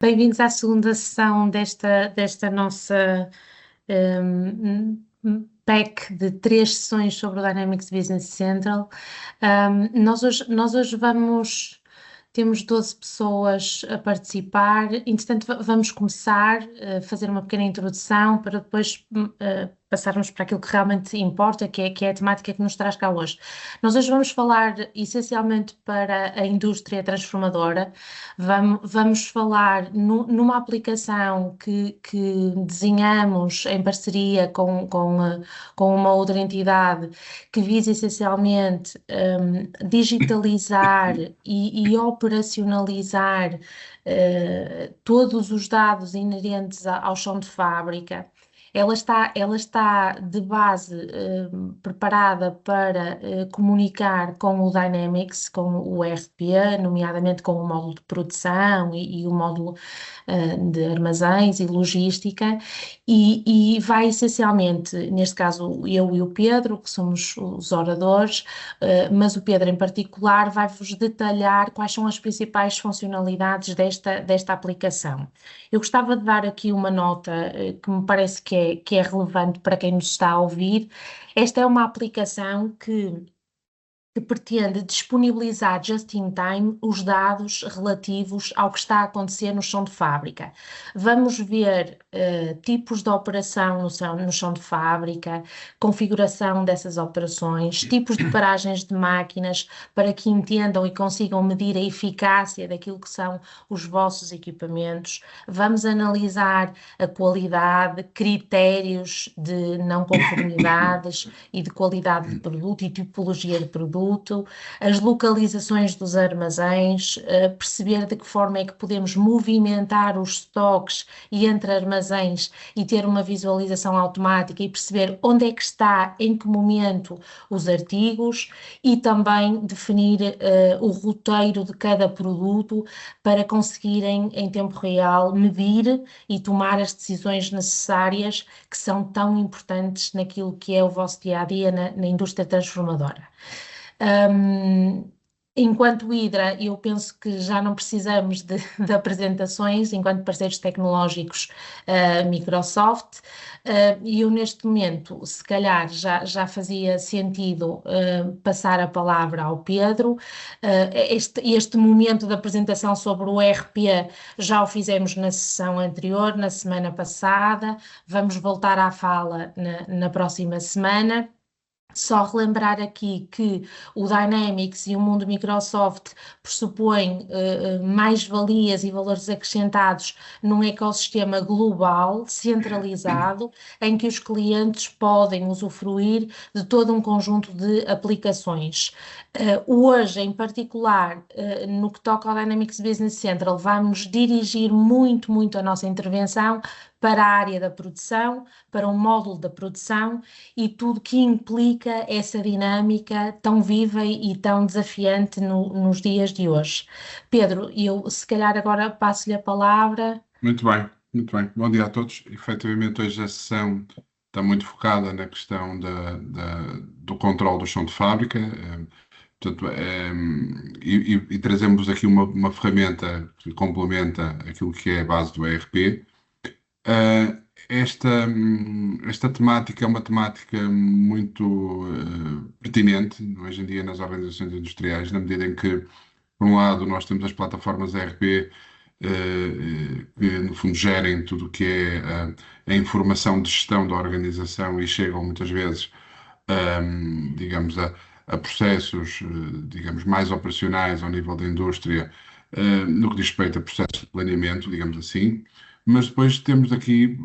Bem-vindos à segunda sessão desta nossa pack de 3 sessões sobre o Dynamics Business Central. Nós hoje temos 12 pessoas a participar. Entretanto, vamos começar a fazer uma pequena introdução para depois passarmos para aquilo que realmente importa, que é a temática que nos traz cá hoje. Nós hoje vamos falar essencialmente para a indústria transformadora. Vamos falar numa aplicação que desenhamos em parceria com uma outra entidade que visa essencialmente digitalizar e operacionalizar todos os dados inerentes ao chão de fábrica. Ela está de base preparada para comunicar com o Dynamics, com o ERP, nomeadamente com o módulo de produção e o módulo de armazéns e logística, e vai essencialmente, neste caso eu e o Pedro, que somos os oradores, mas o Pedro em particular vai-vos detalhar quais são as principais funcionalidades desta aplicação. Eu gostava de dar aqui uma nota que me parece que é relevante para quem nos está a ouvir. Esta é uma aplicação que pretende disponibilizar just in time os dados relativos ao que está a acontecer no chão de fábrica. Vamos ver tipos de operação no chão de fábrica, configuração dessas operações, tipos de paragens de máquinas para que entendam e consigam medir a eficácia daquilo que são os vossos equipamentos. Vamos analisar a qualidade, critérios de não conformidades e de qualidade de produto e tipologia de produto, as localizações dos armazéns, perceber de que forma é que podemos movimentar os estoques e entre armazéns e ter uma visualização automática e perceber onde é que está, em que momento, os artigos, e também definir o roteiro de cada produto para conseguirem, em tempo real, medir e tomar as decisões necessárias que são tão importantes naquilo que é o vosso dia-a-dia na indústria transformadora. Enquanto Hydra, eu penso que já não precisamos de apresentações, enquanto parceiros tecnológicos Microsoft, e eu neste momento, se calhar, já fazia sentido passar a palavra ao Pedro. Este momento de apresentação sobre o ERP já o fizemos na sessão anterior, na semana passada, vamos voltar à fala na próxima semana. Só relembrar aqui que o Dynamics e o mundo Microsoft pressupõem mais-valias e valores acrescentados num ecossistema global, centralizado, em que os clientes podem usufruir de todo um conjunto de aplicações. Hoje, em particular, no que toca ao Dynamics Business Central, vamos dirigir muito a nossa intervenção para a área da produção, para um módulo da produção e tudo que implica essa dinâmica tão viva e tão desafiante nos dias de hoje. Pedro, eu se calhar agora passo-lhe a palavra. Muito bem, muito bem. Bom dia a todos. Efetivamente, hoje a sessão está muito focada na questão do controle do chão de fábrica. Portanto, e trazemos aqui uma ferramenta que complementa aquilo que é a base do ERP. Esta temática é uma temática muito pertinente hoje em dia nas organizações industriais, na medida em que, por um lado, nós temos as plataformas ERP que, no fundo, gerem tudo o que é a informação de gestão da organização e chegam muitas vezes, digamos, a processos, digamos, mais operacionais ao nível da indústria, no que diz respeito a processos de planeamento, digamos assim. Mas depois temos aqui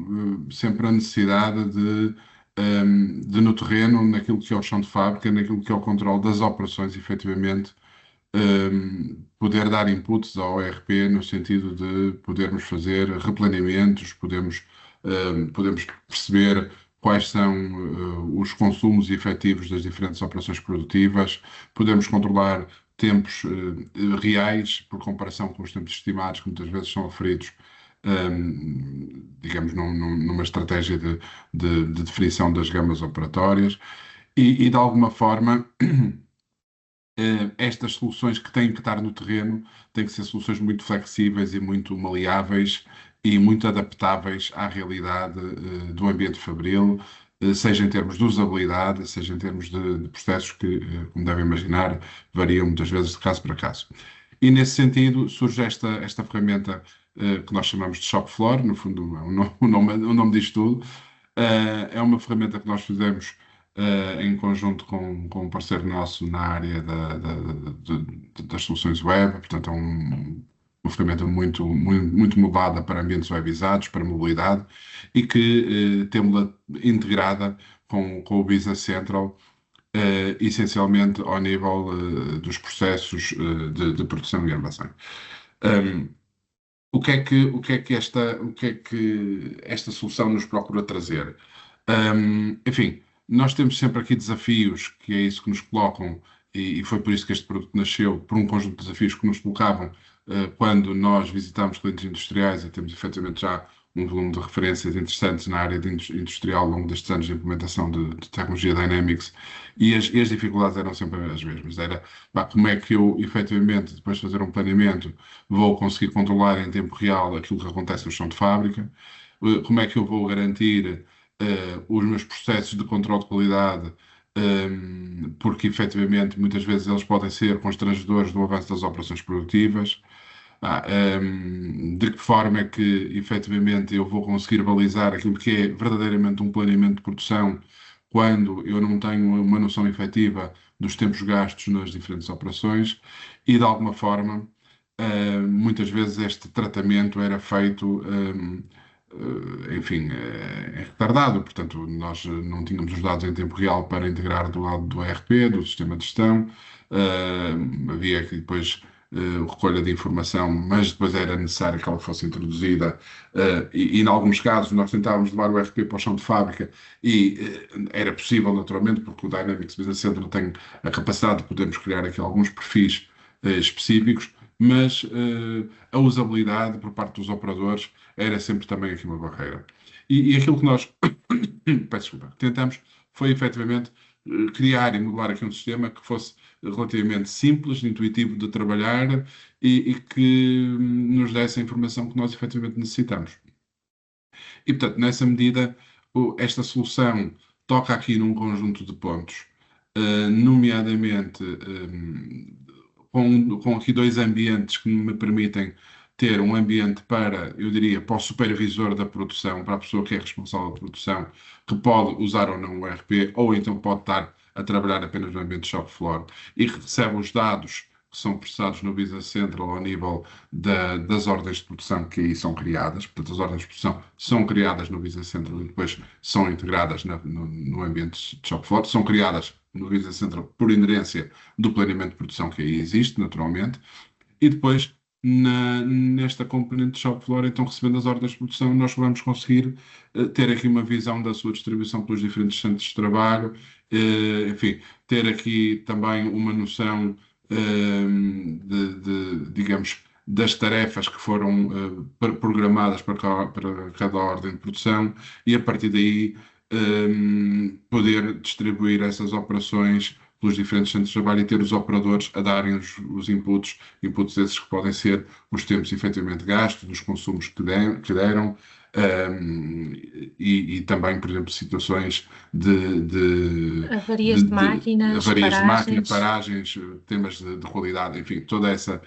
sempre a necessidade de no terreno, naquilo que é o chão de fábrica, naquilo que é o controle das operações, efetivamente, poder dar inputs ao ERP no sentido de podermos fazer replaneamentos, podemos perceber quais são os consumos efetivos das diferentes operações produtivas, podemos controlar tempos reais por comparação com os tempos estimados que muitas vezes são aferidos, digamos, numa estratégia de definição das gamas operatórias e de alguma forma, estas soluções que têm que estar no terreno têm que ser soluções muito flexíveis e muito maleáveis e muito adaptáveis à realidade do ambiente fabril, seja em termos de usabilidade, seja em termos de processos que, como devem imaginar, variam muitas vezes de caso para caso. E nesse sentido surge esta ferramenta que nós chamamos de shop floor, no fundo o nome disto tudo. É uma ferramenta que nós fizemos em conjunto com um parceiro nosso na área das soluções web, portanto uma ferramenta muito movada para ambientes webizados, para mobilidade, e que temos-la integrada com o Business Central, essencialmente ao nível dos processos de produção e armazém. O que é que esta solução nos procura trazer? Enfim, nós temos sempre aqui desafios, que é isso que nos colocam, e foi por isso que este produto nasceu, por um conjunto de desafios que nos colocavam quando nós visitamos clientes industriais e temos efetivamente já um volume de referências interessantes na área industrial ao longo destes anos de implementação de tecnologia Dynamics, e as dificuldades eram sempre as mesmas. Era, como é que eu, efetivamente, depois de fazer um planeamento, vou conseguir controlar em tempo real aquilo que acontece no chão de fábrica? Como é que eu vou garantir os meus processos de controle de qualidade, porque efetivamente muitas vezes eles podem ser constrangedores do avanço das operações produtivas? De que forma é que efetivamente eu vou conseguir balizar aquilo que é verdadeiramente um planeamento de produção quando eu não tenho uma noção efetiva dos tempos gastos nas diferentes operações? E de alguma forma, muitas vezes este tratamento era feito, enfim, é retardado. Portanto, nós não tínhamos os dados em tempo real para integrar do lado do ERP, do sistema de gestão. Havia que depois recolha de informação, mas depois era necessário que ela fosse introduzida, em alguns casos nós tentávamos levar o ERP para o chão de fábrica e era possível naturalmente, porque o Dynamics Business Central tem a capacidade de podermos criar aqui alguns perfis específicos, mas a usabilidade por parte dos operadores era sempre também aqui uma barreira. E aquilo que nós, peço desculpa, tentamos foi efetivamente criar e modelar aqui um sistema que fosse relativamente simples, intuitivo de trabalhar e que nos desse a informação que nós efetivamente necessitamos. E, portanto, nessa medida, esta solução toca aqui num conjunto de pontos, nomeadamente com aqui dois ambientes que me permitem ter um ambiente para, eu diria, para o supervisor da produção, para a pessoa que é responsável da produção, que pode usar ou não o ERP, ou então pode estar a trabalhar apenas no ambiente shop floor e recebe os dados que são processados no Business Central ao nível das ordens de produção que aí são criadas. Portanto, as ordens de produção são criadas no Business Central e depois são integradas no ambiente de shop floor. São criadas no Business Central por inerência do planeamento de produção que aí existe, naturalmente. E depois, nesta componente de shop floor, então recebendo as ordens de produção, nós vamos conseguir ter aqui uma visão da sua distribuição pelos diferentes centros de trabalho, enfim, ter aqui também uma noção digamos, das tarefas que foram programadas para cada ordem de produção e a partir daí poder distribuir essas operações pelos diferentes centros de trabalho e ter os operadores a darem os inputs esses que podem ser os tempos efetivamente gastos, dos consumos que deram, e também, por exemplo, situações Avarias de máquinas, avarias de máquina, paragens. paragens, temas de qualidade, enfim, toda essa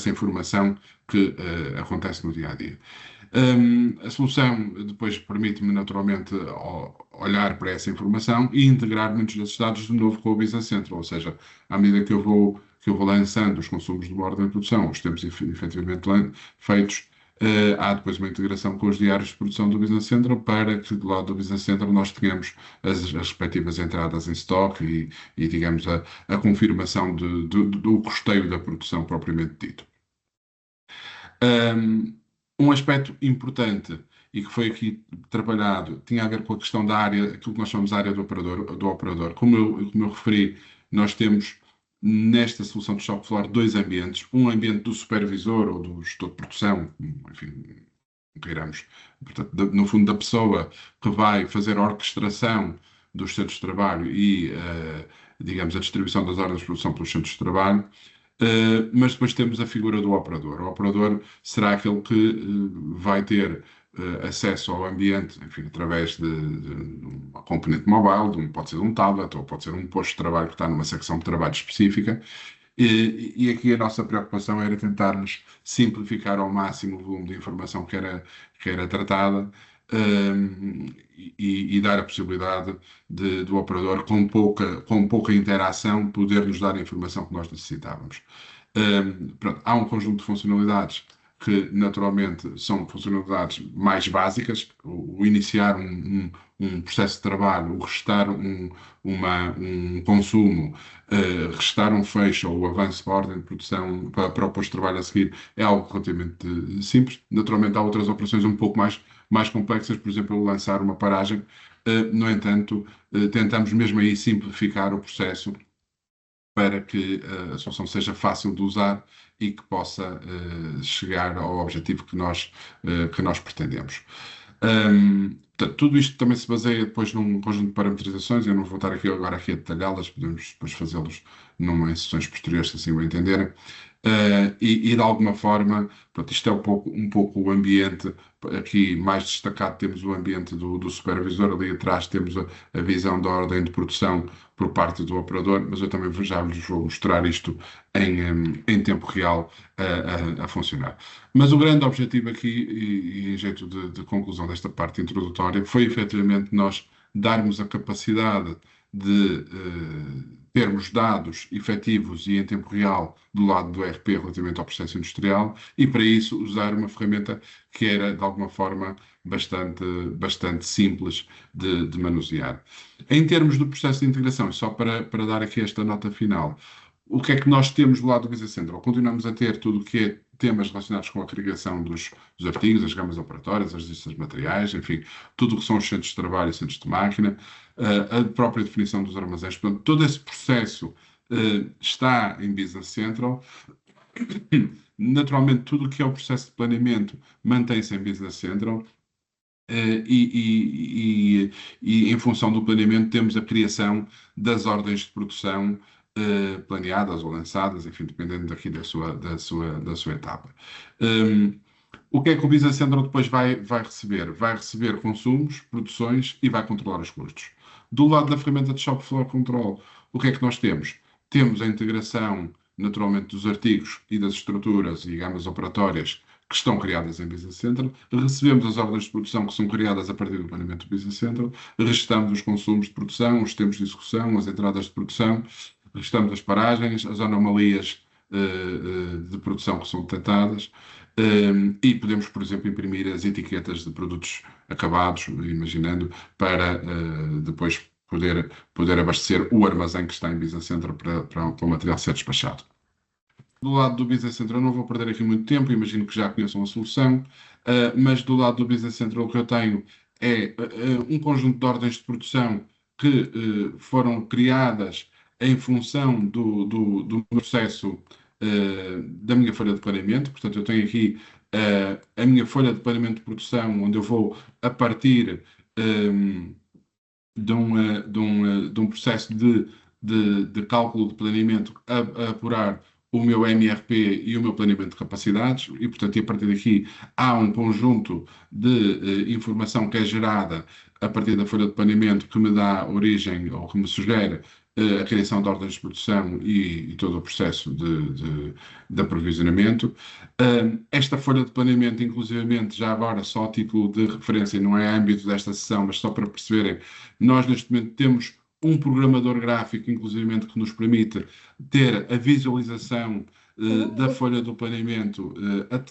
informação que acontece no dia a dia. A solução depois permite-me naturalmente olhar para essa informação e integrar muitos desses dados de novo com o Business Central, ou seja, à medida que eu vou lançando os consumos de uma ordem de produção, os tempos efetivamente feitos, há depois uma integração com os diários de produção do Business Central para que do lado do Business Central nós tenhamos as respectivas entradas em stock e digamos, a confirmação do custeio da produção propriamente dito. Um aspecto importante e que foi aqui trabalhado tinha a ver com a questão da área, aquilo que nós chamamos de área do operador. Como eu referi, nós temos nesta solução de shop floor dois ambientes, um ambiente do supervisor ou do gestor de produção, enfim, queiramos, portanto, no fundo da pessoa que vai fazer a orquestração dos centros de trabalho e digamos, a distribuição das ordens de produção pelos centros de trabalho. Mas depois temos a figura do operador. O operador será aquele que vai ter acesso ao ambiente, enfim, através de uma componente mobile, pode ser de um tablet ou pode ser um posto de trabalho que está numa secção de trabalho específica. E aqui a nossa preocupação era tentarmos simplificar ao máximo o volume de informação que era tratada, e dar a possibilidade do operador, com pouca interação, poder nos dar a informação que nós necessitávamos. Pronto, há um conjunto de funcionalidades que naturalmente são funcionalidades mais básicas, o iniciar um processo de trabalho, o restar um consumo, restar um fecho ou o avanço para a ordem de produção para o posto de trabalho a seguir é algo relativamente simples. Naturalmente há outras operações um pouco mais complexas, por exemplo, o lançar uma paragem. No entanto, tentamos mesmo aí simplificar o processo para que a solução seja fácil de usar e que possa chegar ao objetivo que nós pretendemos. Portanto, tudo isto também se baseia depois num conjunto de parametrizações. Eu não vou estar agora a detalhá-las, podemos depois fazê-los em sessões posteriores, se assim o entenderem. E de alguma forma, pronto, isto é um pouco o ambiente. Aqui mais destacado temos o ambiente do supervisor, ali atrás temos a visão da ordem de produção por parte do operador, mas eu também já vos vou mostrar isto em tempo real a funcionar. Mas o grande objetivo aqui, e em jeito de conclusão desta parte introdutória, foi efetivamente nós darmos a capacidade de termos dados efetivos e em tempo real do lado do ERP relativamente ao processo industrial, e para isso usar uma ferramenta que era de alguma forma bastante simples de manusear. Em termos do processo de integração, só para dar aqui esta nota final, o que é que nós temos do lado do Business Central? Continuamos a ter tudo o que é temas relacionados com a agregação dos artigos, as gamas operatórias, as listas de materiais, enfim, tudo o que são os centros de trabalho e centros de máquina, a própria definição dos armazéns. Portanto, todo esse processo está em Business Central. Naturalmente, tudo o que é o processo de planeamento mantém-se em Business Central. E em função do planeamento temos a criação das ordens de produção planeadas ou lançadas, enfim, dependendo daqui da sua etapa. O que é que o Business Central depois vai receber? Vai receber consumos, produções e vai controlar os custos. Do lado da ferramenta de Shop Floor Control, o que é que nós temos? Temos a integração, naturalmente, dos artigos e das estruturas e gamas operatórias que estão criadas em Business Central, recebemos as ordens de produção que são criadas a partir do planeamento do Business Central, registamos os consumos de produção, os tempos de execução, as entradas de produção, registamos as paragens, as anomalias de produção que são detectadas, e podemos, por exemplo, imprimir as etiquetas de produtos acabados, imaginando, para depois poder abastecer o armazém que está em Business Central para o material ser despachado. Do lado do Business Central, não vou perder aqui muito tempo, imagino que já conheçam a solução, mas do lado do Business Central o que eu tenho é um conjunto de ordens de produção que foram criadas em função do processo da minha folha de planeamento. Portanto, eu tenho aqui a minha folha de planeamento de produção, onde eu vou, a partir de um processo de cálculo de planeamento, a apurar o meu MRP e o meu planeamento de capacidades, e, portanto, a partir daqui há um conjunto de informação que é gerada a partir da folha de planeamento que me dá origem ou que me sugere a criação de ordens de produção e todo o processo de aprovisionamento. Esta folha de planeamento, inclusivamente, já agora só a título de referência, não é âmbito desta sessão, mas só para perceberem, nós neste momento temos um programador gráfico, inclusivamente, que nos permite ter a visualização da folha do planeamento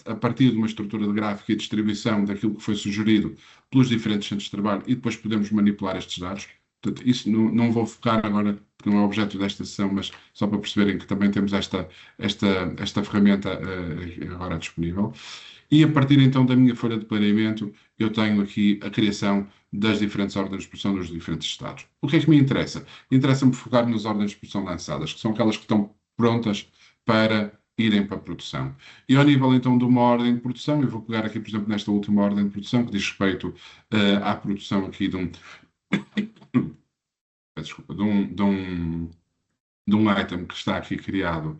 a partir de uma estrutura de gráfico e distribuição daquilo que foi sugerido pelos diferentes centros de trabalho, e depois podemos manipular estes dados. Portanto, isso não vou focar agora, porque não é o objeto desta sessão, mas só para perceberem que também temos esta ferramenta agora disponível. E a partir então da minha folha de planeamento, eu tenho aqui a criação das diferentes ordens de produção dos diferentes estados. O que é que me interessa? Interessa-me focar nas ordens de produção lançadas, que são aquelas que estão prontas para irem para a produção. E ao nível então de uma ordem de produção, eu vou pegar aqui, por exemplo, nesta última ordem de produção, que diz respeito à produção aqui de um... Desculpa, de um de um item que está aqui criado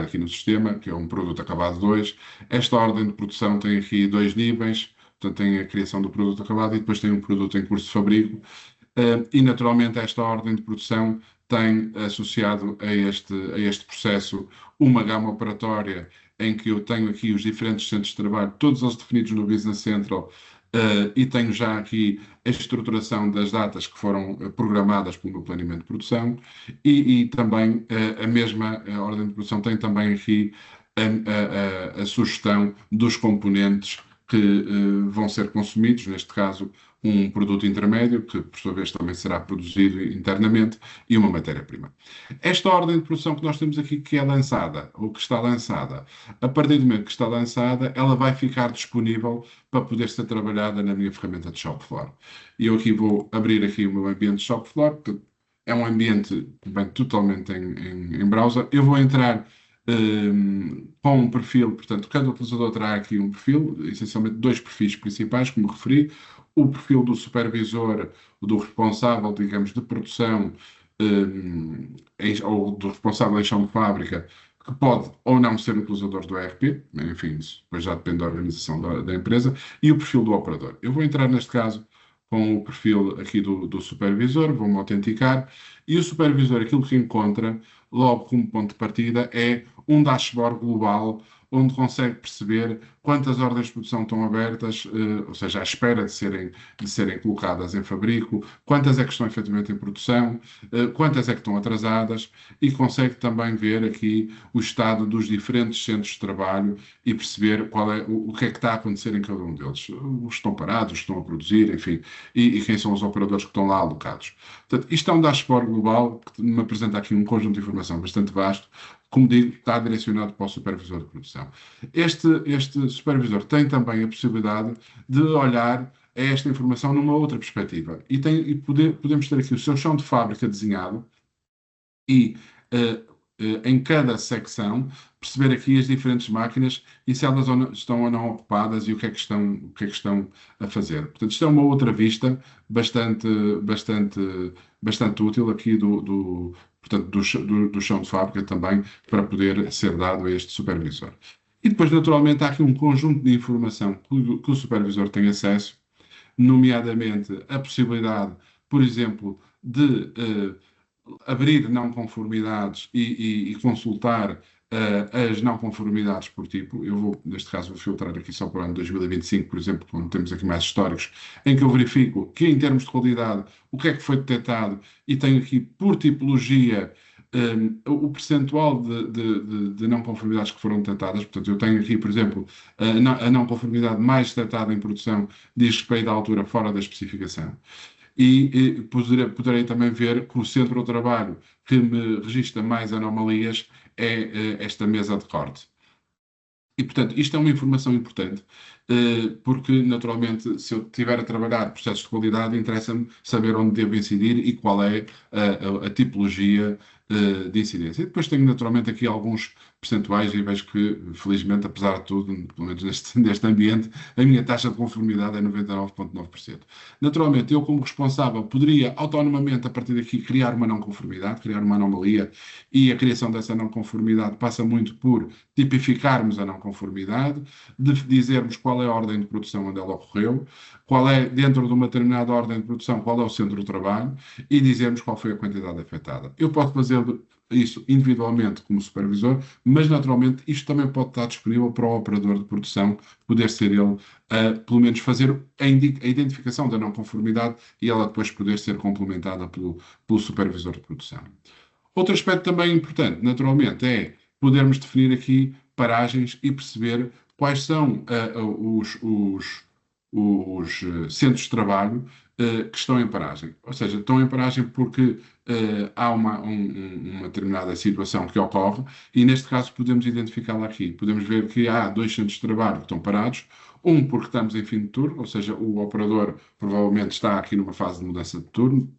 aqui no sistema, que é um produto acabado 2. Esta ordem de produção tem aqui dois níveis, portanto tem a criação do produto acabado e depois tem um produto em curso de fabrico. E naturalmente esta ordem de produção tem associado a este processo uma gama operatória em que eu tenho aqui os diferentes centros de trabalho, todos eles definidos no Business Central, e tenho já aqui a estruturação das datas que foram programadas pelo meu planeamento de produção e também a mesma ordem de produção tem também aqui a sugestão dos componentes que vão ser consumidos, neste caso um produto intermédio, que por sua vez também será produzido internamente, e uma matéria-prima. Esta ordem de produção que nós temos aqui, que é lançada, ou que está lançada, a partir do momento que está lançada, ela vai ficar disponível para poder ser trabalhada na minha ferramenta de shop floor. E eu aqui vou abrir aqui o meu ambiente de shop floor, que é um ambiente bem, totalmente em browser. Eu vou entrar com um perfil, portanto, cada utilizador terá aqui um perfil, essencialmente dois perfis principais, como referi, o perfil do supervisor, do responsável, digamos, de produção, ou do responsável em chão de fábrica, que pode ou não ser um utilizador do ERP, enfim, isso depois já depende da organização da empresa, e o perfil do operador. Eu vou entrar neste caso com o perfil aqui do supervisor, vou-me autenticar, e o supervisor, aquilo que encontra, logo como ponto de partida, é um dashboard global onde consegue perceber quantas ordens de produção estão abertas, ou seja, à espera de serem colocadas em fabrico, quantas é que estão efetivamente em produção, quantas é que estão atrasadas, e consegue também ver aqui o estado dos diferentes centros de trabalho e perceber o que é que está a acontecer em cada um deles. Os que estão parados, os que estão a produzir, enfim, e quem são os operadores que estão lá alocados. Portanto, isto é um dashboard global que me apresenta aqui um conjunto de informação bastante vasto. Como digo, está direcionado para o supervisor de produção. Este supervisor tem também a possibilidade de olhar a esta informação numa outra perspectiva. Podemos ter aqui o seu chão de fábrica desenhado e em cada secção perceber aqui as diferentes máquinas e se elas estão ou não ocupadas e o que é que estão a fazer. Portanto, isto é uma outra vista bastante útil aqui portanto, do chão de fábrica também para poder ser dado a este supervisor. E depois, naturalmente, há aqui um conjunto de informação que o supervisor tem acesso, nomeadamente a possibilidade, por exemplo, de abrir não conformidades e consultar as não conformidades por tipo. Eu vou, neste caso, vou filtrar aqui só para o ano 2025, por exemplo, quando temos aqui mais históricos, em que eu verifico que, em termos de qualidade, o que é que foi detectado e tenho aqui por tipologia o percentual de não conformidades que foram detectadas. Portanto, eu tenho aqui, por exemplo, a não conformidade mais detectada em produção diz respeito à altura fora da especificação. E poderei também ver que o centro de trabalho que me registra mais anomalias é esta mesa de corte. E, portanto, isto é uma informação importante, porque, naturalmente, se eu estiver a trabalhar processos de qualidade, interessa-me saber onde devo incidir e qual é a tipologia de incidência. E depois tenho, naturalmente, aqui alguns percentuais e vejo que, felizmente, apesar de tudo, pelo menos neste ambiente, a minha taxa de conformidade é 99,9%. Naturalmente, eu, como responsável, poderia autonomamente, a partir daqui, criar uma não conformidade, criar uma anomalia, e a criação dessa não conformidade passa muito por tipificarmos a não conformidade, de dizermos qual é a ordem de produção onde ela ocorreu, qual é, dentro de uma determinada ordem de produção, qual é o centro de trabalho e dizermos qual foi a quantidade afetada. Eu posso fazer isso individualmente como supervisor, mas naturalmente isto também pode estar disponível para o operador de produção, poder ser ele pelo menos fazer a identificação da não conformidade e ela depois poder ser complementada pelo supervisor de produção. Outro aspecto também importante, naturalmente, é podermos definir aqui paragens e perceber quais são os centros de trabalho que estão em paragem. Ou seja, estão em paragem porque há uma determinada situação que ocorre e, neste caso, podemos identificá-la aqui. Podemos ver que há dois centros de trabalho que estão parados, um porque estamos em fim de turno, ou seja, o operador provavelmente está aqui numa fase de mudança de turno,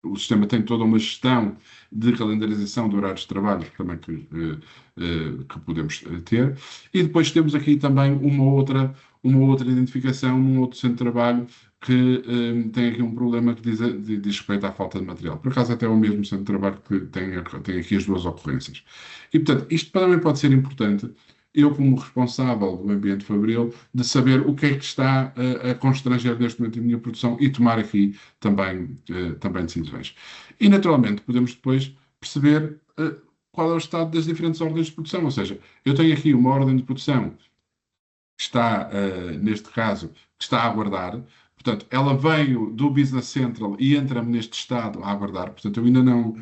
o sistema tem toda uma gestão de calendarização de horários de trabalho também que podemos ter. E depois temos aqui também uma outra identificação, um outro centro de trabalho que tem aqui um problema que diz respeito à falta de material. Por acaso, até é o mesmo centro de trabalho que tem aqui as duas ocorrências. E, portanto, isto também pode ser importante, eu, como responsável do ambiente fabril, de saber o que é que está a constranger neste momento a minha produção e tomar aqui também decisões. E, naturalmente, podemos depois perceber qual é o estado das diferentes ordens de produção. Ou seja, eu tenho aqui uma ordem de produção que está, neste caso, que está a aguardar. Portanto, ela veio do Business Central e entra-me neste estado a aguardar. Portanto, eu ainda não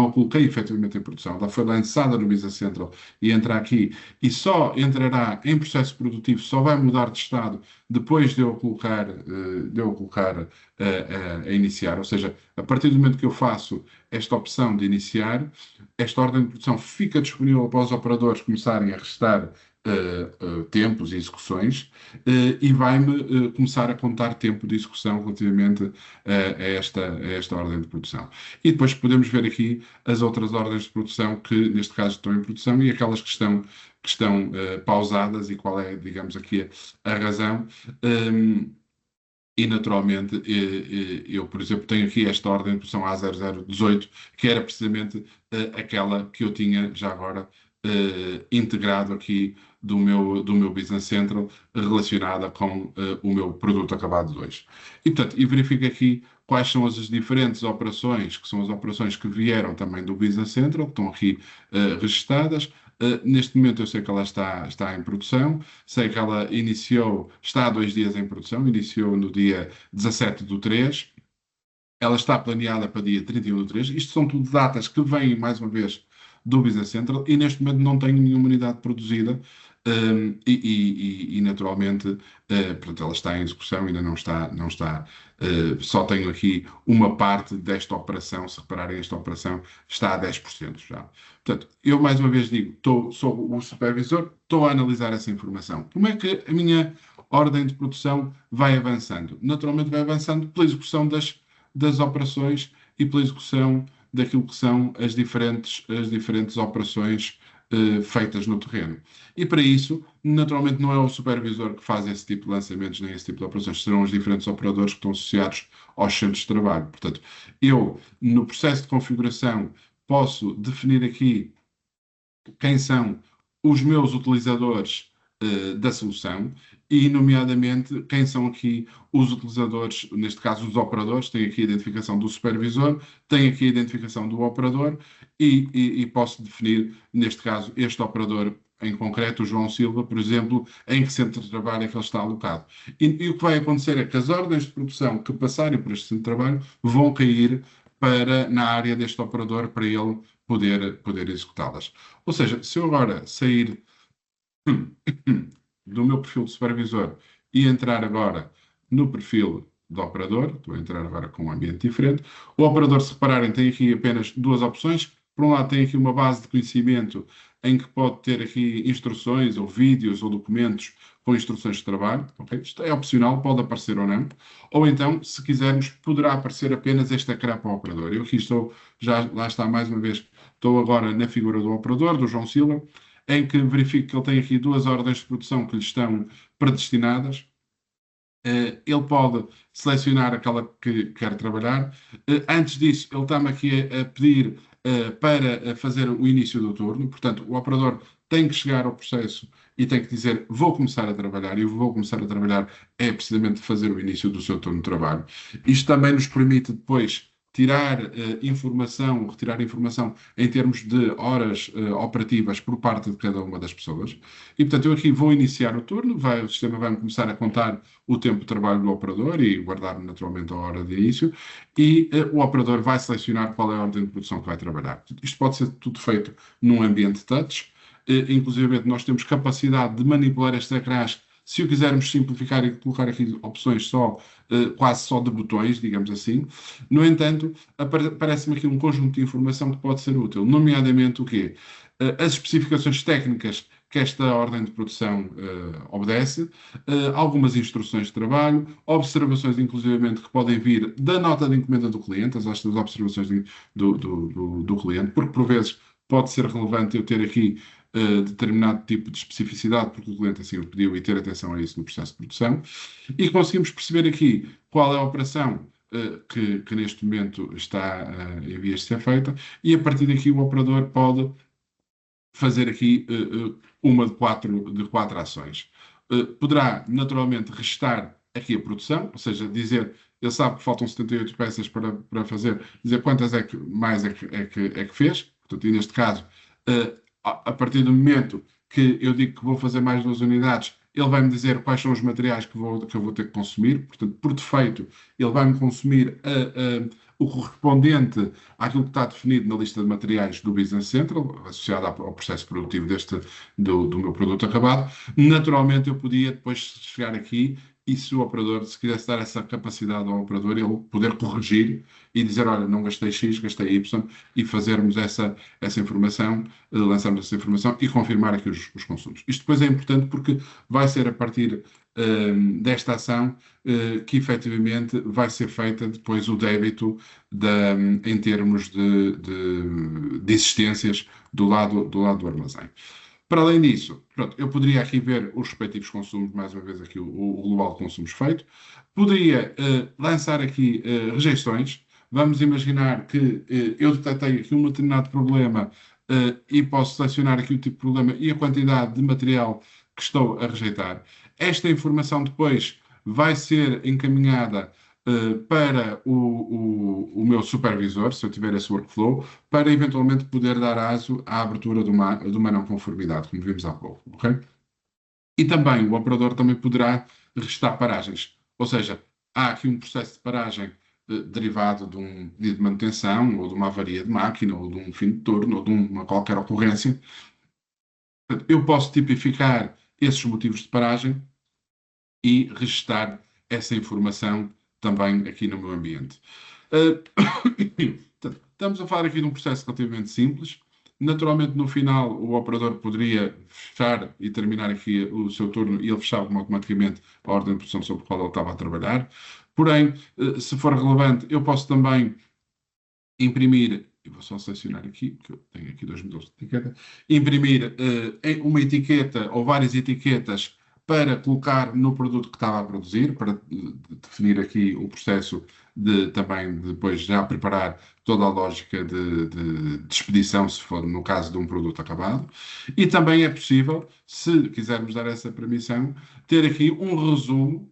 a coloquei efetivamente em produção. Ela foi lançada no Business Central e entra aqui e só entrará em processo produtivo, só vai mudar de estado depois de eu colocar a iniciar. Ou seja, a partir do momento que eu faço esta opção de iniciar, esta ordem de produção fica disponível para os operadores começarem a restar tempos e execuções e vai-me começar a contar tempo de execução relativamente a esta ordem de produção. E depois podemos ver aqui as outras ordens de produção que, neste caso, estão em produção e aquelas que estão pausadas e qual é, digamos, aqui a razão. E, naturalmente, eu, por exemplo, tenho aqui esta ordem de produção A0018, que era precisamente aquela que eu tinha já agora integrado aqui do meu Business Central relacionada com o meu produto acabado 2. E, portanto, verifico aqui quais são as diferentes operações, que são as operações que vieram também do Business Central, que estão aqui registadas. Neste momento eu sei que ela está em produção, sei que ela está há 2 dias em produção, iniciou no dia 17/3, ela está planeada para dia 31/3. Isto são tudo datas que vêm, mais uma vez, do Business Central e neste momento não tenho nenhuma unidade produzida naturalmente, portanto, ela está em execução, ainda não está, só tenho aqui uma parte desta operação, se repararem, esta operação está a 10% já. Portanto, eu mais uma vez digo, sou o supervisor, estou a analisar essa informação. Como é que a minha ordem de produção vai avançando? Naturalmente vai avançando pela execução das operações e pela execução daquilo que são as diferentes operações feitas no terreno. E para isso, naturalmente, não é o supervisor que faz esse tipo de lançamentos nem esse tipo de operações, serão os diferentes operadores que estão associados aos centros de trabalho. Portanto, eu, no processo de configuração, posso definir aqui quem são os meus utilizadores da solução e, nomeadamente, quem são aqui os utilizadores, neste caso os operadores, tem aqui a identificação do supervisor, tem aqui a identificação do operador e posso definir, neste caso, este operador em concreto, o João Silva, por exemplo, em que centro de trabalho é que ele está alocado. E o que vai acontecer é que as ordens de produção que passarem por este centro de trabalho vão cair na área deste operador para ele poder executá-las. Ou seja, se eu agora sair do meu perfil de supervisor e entrar agora no perfil do operador, estou a entrar agora com um ambiente diferente, o operador, se repararem, tem aqui apenas duas opções. Por um lado, tem aqui uma base de conhecimento em que pode ter aqui instruções, ou vídeos, ou documentos com instruções de trabalho. Okay? Isto é opcional, pode aparecer ou não. Ou então, se quisermos, poderá aparecer apenas este ecrã para o operador. Eu aqui estou, lá está mais uma vez, estou agora na figura do operador, do João Silva, em que verifico que ele tem aqui duas ordens de produção que lhe estão predestinadas. Ele pode selecionar aquela que quer trabalhar. Antes disso, ele está-me aqui a pedir para fazer o início do turno. Portanto, o operador tem que chegar ao processo e tem que dizer: vou começar a trabalhar. E o vou começar a trabalhar é precisamente fazer o início do seu turno de trabalho. Isto também nos permite depois retirar informação em termos de horas operativas por parte de cada uma das pessoas. E, portanto, eu aqui vou iniciar o turno, o sistema vai-me começar a contar o tempo de trabalho do operador e guardar-me naturalmente a hora de início, e o operador vai selecionar qual é a ordem de produção que vai trabalhar. Isto pode ser tudo feito num ambiente touch, inclusive nós temos capacidade de manipular estes ecrãs se o quisermos simplificar e colocar aqui opções quase só de botões, digamos assim. No entanto, aparece-me aqui um conjunto de informação que pode ser útil, nomeadamente o quê? As especificações técnicas que esta ordem de produção obedece, algumas instruções de trabalho, observações, inclusivamente, que podem vir da nota de encomenda do cliente, as observações do cliente, porque, por vezes, pode ser relevante eu ter aqui determinado tipo de especificidade, porque o cliente assim o pediu, e ter atenção a isso no processo de produção. E conseguimos perceber aqui qual é a operação que neste momento está em vias de ser feita, e a partir daqui o operador pode fazer aqui uma de quatro ações. Poderá, naturalmente, restar aqui a produção, ou seja, dizer, ele sabe que faltam 78 peças para fazer, dizer quantas mais é que fez. Portanto, e neste caso, a partir do momento que eu digo que vou fazer mais 2 unidades, ele vai-me dizer quais são os materiais que eu vou ter que consumir. Portanto, por defeito, ele vai-me consumir o correspondente àquilo que está definido na lista de materiais do Business Central, associado ao processo produtivo do meu produto acabado. Naturalmente, eu podia depois chegar aqui e, se o operador, se quisesse dar essa capacidade ao operador, ele poder corrigir e dizer, olha, não gastei X, gastei Y, e fazermos essa informação, lançarmos essa informação e confirmar aqui os consumos. Isto depois é importante porque vai ser a partir desta ação que efetivamente vai ser feita depois o débito em termos de existências do lado do armazém. Para além disso, pronto, eu poderia aqui ver os respectivos consumos, mais uma vez aqui o global de consumos feito. Poderia lançar aqui rejeições. Vamos imaginar que eu detetei aqui um determinado problema e posso selecionar aqui o tipo de problema e a quantidade de material que estou a rejeitar. Esta informação depois vai ser encaminhada para o meu supervisor, se eu tiver esse workflow, para eventualmente poder dar aso à abertura de uma não conformidade, como vimos há pouco. Okay? E também o operador também poderá restar paragens. Ou seja, há aqui um processo de paragem derivado de um pedido de manutenção, ou de uma avaria de máquina, ou de um fim de turno, ou de uma qualquer ocorrência. Eu posso tipificar esses motivos de paragem e registar essa informação também aqui no meu ambiente. Estamos a falar aqui de um processo relativamente simples. Naturalmente, no final, o operador poderia fechar e terminar aqui o seu turno e ele fechava automaticamente a ordem de produção sobre a qual ele estava a trabalhar. Porém, se for relevante, eu posso também imprimir, eu vou só selecionar aqui, que eu tenho aqui 2 modelos de etiqueta, imprimir uma etiqueta ou várias etiquetas para colocar no produto que estava a produzir, para definir aqui o processo de também depois já preparar toda a lógica de expedição, se for no caso de um produto acabado. E também é possível, se quisermos dar essa permissão, ter aqui um resumo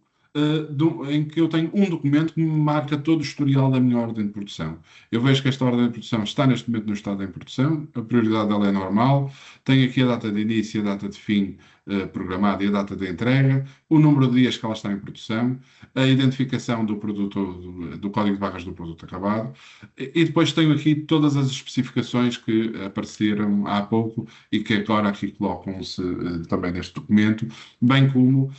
em que eu tenho um documento que me marca todo o historial da minha ordem de produção. Eu vejo que esta ordem de produção está neste momento no estado em produção, a prioridade dela é normal, tenho aqui a data de início, a data de fim programada e a data de entrega, o número de dias que ela está em produção, a identificação do produto, do código de barras do produto acabado, e depois tenho aqui todas as especificações que apareceram há pouco e que agora aqui colocam-se também neste documento, bem como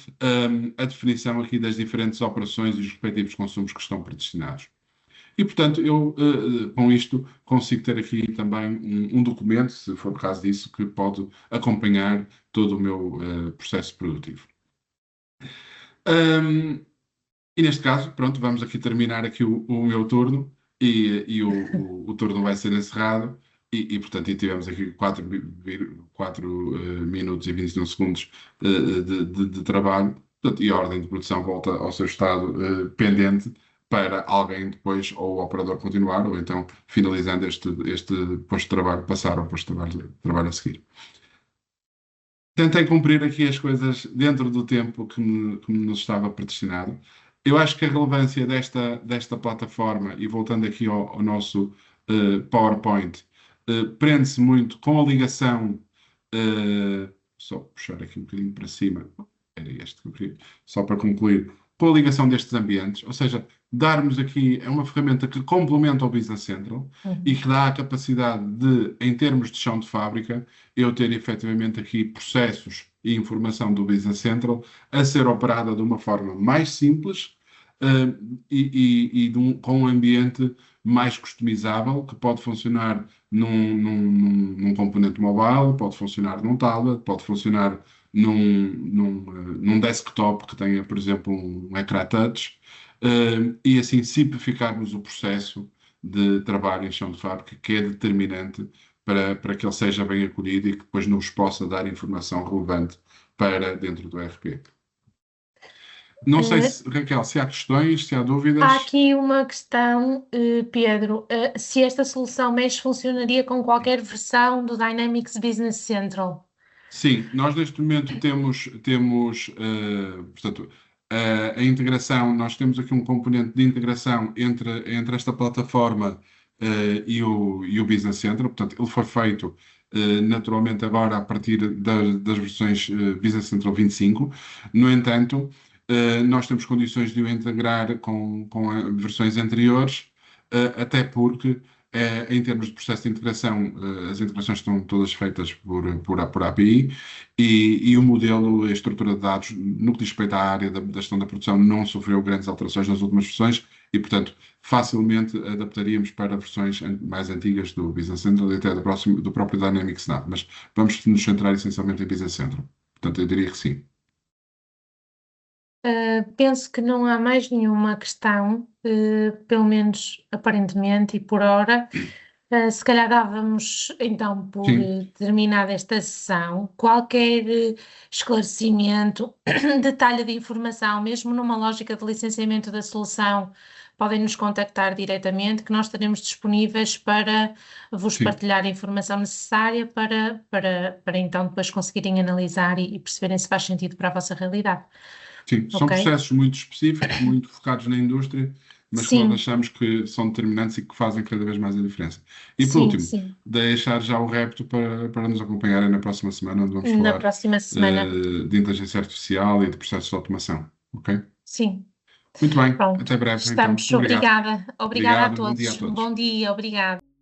a definição aqui das diferentes operações e os respectivos consumos que estão predestinados. E, portanto, eu, com isto, consigo ter aqui também um documento, se for o caso disso, que pode acompanhar todo o meu processo produtivo. E, neste caso, pronto, vamos aqui terminar aqui o meu turno e o turno vai ser encerrado. Portanto, tivemos aqui 4 minutos e 21 segundos de trabalho. Portanto, e a ordem de produção volta ao seu estado pendente para alguém depois, ou o operador continuar, ou então, finalizando este posto de trabalho, passar ao posto de trabalho a seguir. Tentei cumprir aqui as coisas dentro do tempo que nos estava predestinado. Eu acho que a relevância desta plataforma, e voltando aqui ao nosso PowerPoint, prende-se muito com a ligação, só puxar aqui um bocadinho para cima, era este que eu queria, só para concluir, com a ligação destes ambientes, ou seja, darmos aqui, é uma ferramenta que complementa o Business Central e que dá a capacidade de, em termos de chão de fábrica, eu ter efetivamente aqui processos e informação do Business Central a ser operada de uma forma mais simples, com um ambiente mais customizável, que pode funcionar num componente mobile, pode funcionar num tablet, pode funcionar num desktop que tenha, por exemplo, um ecrã touch, e assim simplificarmos o processo de trabalho em chão de fábrica, que é determinante para que ele seja bem acolhido e que depois nos possa dar informação relevante para dentro do RP. Não sei, Eh, Raquel, se há questões, se há Há dúvidas. aqui uma questão, Pedro, se esta solução Mesh funcionaria com qualquer versão do Dynamics Business Central. Sim, nós neste momento portanto, a integração, nós temos aqui um componente de integração entre esta plataforma e o Business Central, portanto, ele foi feito naturalmente agora a partir das versões Business Central 25. No entanto, nós temos condições de o integrar com versões anteriores, até porque em termos de processo de integração, as integrações estão todas feitas por API e o modelo, a estrutura de dados, no que diz respeito à área da gestão da produção, não sofreu grandes alterações nas últimas versões e, portanto, facilmente adaptaríamos para versões mais antigas do Business Central e até do próprio Dynamics Nav. Mas vamos nos centrar essencialmente em Business Central. Portanto, eu diria que sim. Penso que não há mais nenhuma questão, pelo menos aparentemente e por hora. Se calhar dávamos então por Sim, terminada esta sessão. Qualquer esclarecimento, detalhe de informação, mesmo numa lógica de licenciamento da solução, podem nos contactar diretamente, que nós estaremos disponíveis para vos sim. partilhar a informação necessária para então depois conseguirem analisar e perceberem se faz sentido para a vossa realidade. Sim, são Ok? processos muito específicos, muito focados na indústria, mas que nós Sim, achamos que são determinantes e que fazem cada vez mais a diferença. E por sim, último, sim. deixar já o repto para nos acompanharem na próxima semana, onde vamos Na falar próxima semana. de inteligência artificial e de processos de automação. Ok? Sim. Muito bem, Pronto. até breve então. Estamos. Obrigado. Obrigada. Obrigada a Obrigado, bom dia a todos. Um todos. bom dia. Obrigada.